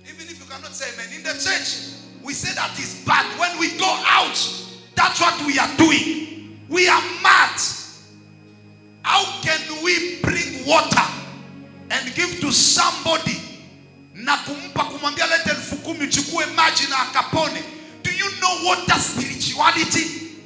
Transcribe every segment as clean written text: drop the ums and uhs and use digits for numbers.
Even if you cannot say amen. In the church, we say that is bad. When we go out, that's what we are doing. We are mad. How can we bring water and give to somebody na kumpa kumwambia lete 10,000 uchukue maji na akapone? Do you know water spirituality?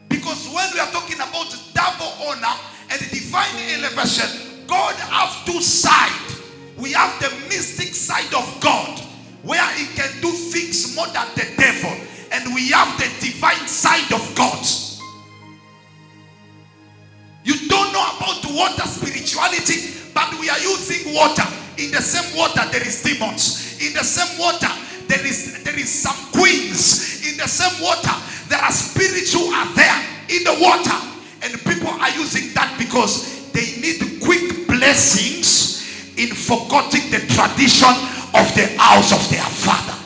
Because when we are talking about double honor and divine elevation, God have two sides. We have the mystic side of God, where he can do things more than the devil. And we have the divine side of God. You don't know about water spirituality, but we are using water. In the same water there is demons. In the same water there is some queens. In the same water there are spirits who are there in the water. And people are using that because they need quick blessings in forgetting the tradition of the house of their father.